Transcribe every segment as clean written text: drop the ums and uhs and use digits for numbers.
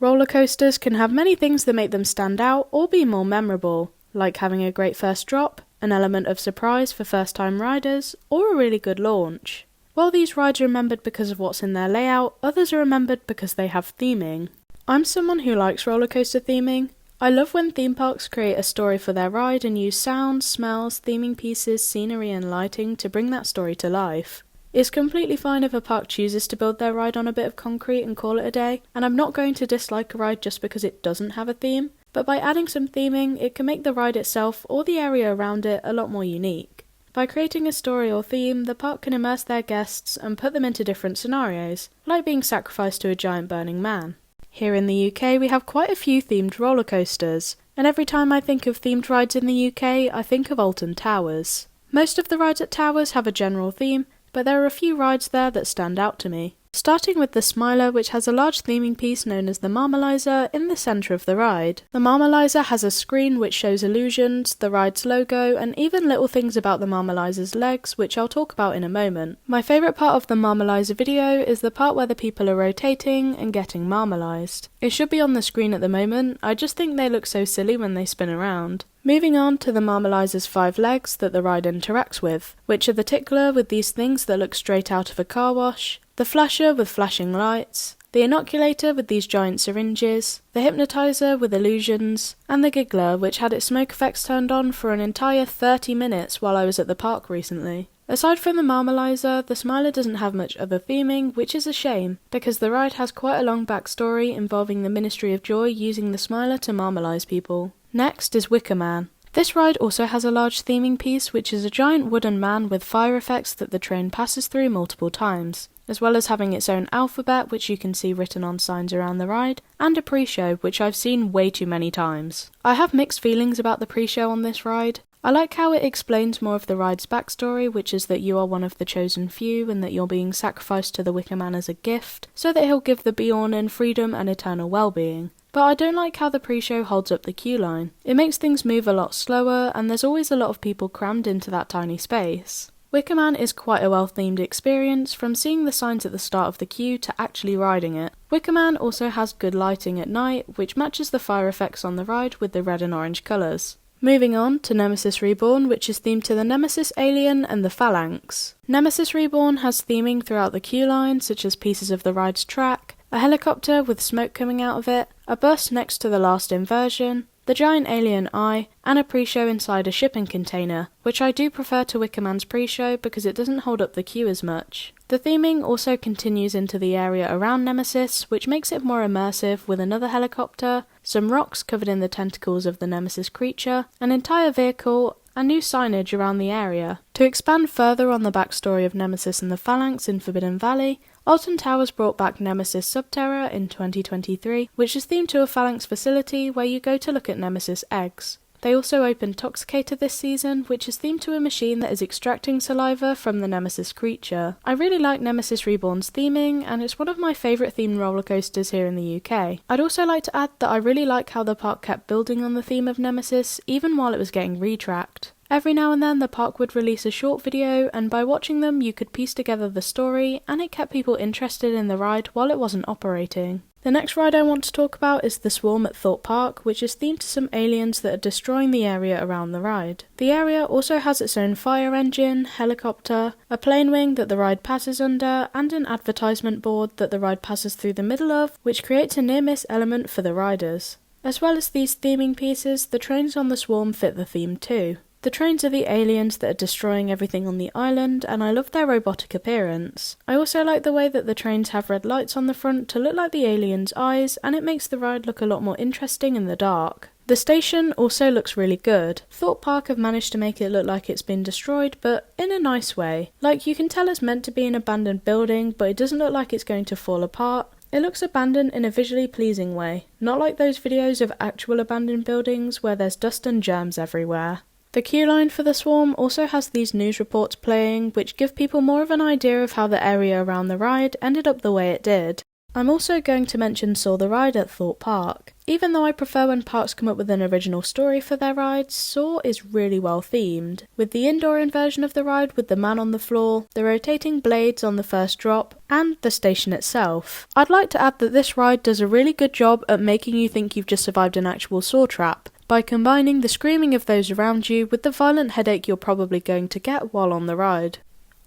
Roller coasters can have many things that make them stand out or be more memorable, like having a great first drop, an element of surprise for first-time riders, or a really good launch. While these rides are remembered because of what's in their layout, others are remembered because they have theming. I'm someone who likes roller coaster theming. I love when theme parks create a story for their ride and use sounds, smells, theming pieces, scenery and lighting to bring that story to life. It's completely fine if a park chooses to build their ride on a bit of concrete and call it a day, and I'm not going to dislike a ride just because it doesn't have a theme, but by adding some theming, it can make the ride itself or the area around it a lot more unique. By creating a story or theme, the park can immerse their guests and put them into different scenarios, like being sacrificed to a giant burning man. Here in the UK we have quite a few themed roller coasters, and every time I think of themed rides in the UK I think of Alton Towers. Most of the rides at Towers have a general theme, but there are a few rides there that stand out to me. Starting with the Smiler, which has a large theming piece known as the Marmalizer in the centre of the ride. The Marmalizer has a screen which shows illusions, the ride's logo, and even little things about the Marmalizer's legs, which I'll talk about in a moment. My favourite part of the Marmalizer video is the part where the people are rotating and getting marmalized. It should be on the screen at the moment, I just think they look so silly when they spin around. Moving on to the Marmalizer's 5 legs that the ride interacts with, which are the tickler with these things that look straight out of a car wash, the flasher with flashing lights, the inoculator with these giant syringes, the hypnotizer with illusions, and the giggler which had its smoke effects turned on for an entire 30 minutes while I was at the park recently. Aside from the Marmalizer, the Smiler doesn't have much other theming, which is a shame, because the ride has quite a long backstory involving the Ministry of Joy using the Smiler to marmalize people. Next is Wicker Man. This ride also has a large theming piece, which is a giant wooden man with fire effects that the train passes through multiple times, as well as having its own alphabet which you can see written on signs around the ride, and a pre-show which I've seen way too many times. I have mixed feelings about the pre-show on this ride. I like how it explains more of the ride's backstory, which is that you are one of the chosen few and that you're being sacrificed to the Wicker Man as a gift, so that he'll give the Bjorn freedom and eternal well-being. But I don't like how the pre-show holds up the queue line. It makes things move a lot slower, and there's always a lot of people crammed into that tiny space. Wicker Man is quite a well-themed experience, from seeing the signs at the start of the queue to actually riding it. Wicker Man also has good lighting at night, which matches the fire effects on the ride with the red and orange colours. Moving on to Nemesis Reborn, which is themed to the Nemesis alien and the Phalanx. Nemesis Reborn has theming throughout the queue line, such as pieces of the ride's track, a helicopter with smoke coming out of it, a bus next to the last inversion, the giant alien eye, and a pre-show inside a shipping container, which I do prefer to Wicker Man's pre-show because it doesn't hold up the queue as much. The theming also continues into the area around Nemesis, which makes it more immersive with another helicopter, some rocks covered in the tentacles of the Nemesis creature, an entire vehicle, and new signage around the area. To expand further on the backstory of Nemesis and the Phalanx in Forbidden Valley, Alton Towers brought back Nemesis Subterra in 2023, which is themed to a Phalanx facility where you go to look at Nemesis eggs. They also opened Toxicator this season, which is themed to a machine that is extracting saliva from the Nemesis creature. I really like Nemesis Reborn's theming, and it's one of my favourite themed roller coasters here in the UK. I'd also like to add that I really like how the park kept building on the theme of Nemesis, even while it was getting retracked. Every now and then the park would release a short video, and by watching them you could piece together the story, and it kept people interested in the ride while it wasn't operating. The next ride I want to talk about is the Swarm at Thorpe Park, which is themed to some aliens that are destroying the area around the ride. The area also has its own fire engine, helicopter, a plane wing that the ride passes under, and an advertisement board that the ride passes through the middle of, which creates a near-miss element for the riders. As well as these theming pieces, the trains on the Swarm fit the theme too. The trains are the aliens that are destroying everything on the island, and I love their robotic appearance. I also like the way that the trains have red lights on the front to look like the aliens' eyes, and it makes the ride look a lot more interesting in the dark. The station also looks really good. Thorpe Park have managed to make it look like it's been destroyed, but in a nice way. Like, you can tell it's meant to be an abandoned building, but it doesn't look like it's going to fall apart. It looks abandoned in a visually pleasing way, not like those videos of actual abandoned buildings where there's dust and germs everywhere. The queue line for the Swarm also has these news reports playing, which give people more of an idea of how the area around the ride ended up the way it did. I'm also going to mention Saw the Ride at Thorpe Park. Even though I prefer when parks come up with an original story for their rides, Saw is really well themed. With the indoor inversion of the ride with the man on the floor, the rotating blades on the first drop, and the station itself. I'd like to add that this ride does a really good job at making you think you've just survived an actual saw trap, by combining the screaming of those around you with the violent headache you're probably going to get while on the ride.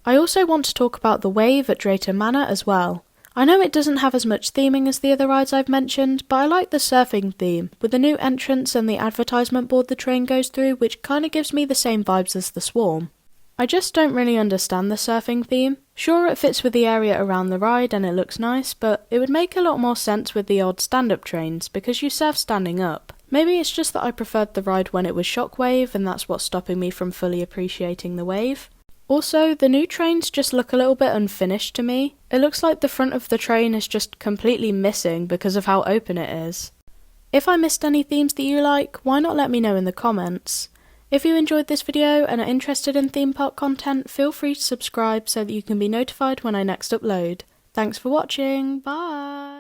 I also want to talk about the wave at Drayton Manor as well. I know it doesn't have as much theming as the other rides I've mentioned, but I like the surfing theme, with the new entrance and the advertisement board the train goes through, which kinda gives me the same vibes as the Swarm. I just don't really understand the surfing theme. Sure, it fits with the area around the ride and it looks nice, but it would make a lot more sense with the odd stand-up trains, because you surf standing up. Maybe it's just that I preferred the ride when it was Shockwave, and that's what's stopping me from fully appreciating the wave. Also, the new trains just look a little bit unfinished to me. It looks like the front of the train is just completely missing because of how open it is. If I missed any themes that you like, why not let me know in the comments? If you enjoyed this video and are interested in theme park content, feel free to subscribe so that you can be notified when I next upload. Thanks for watching, bye!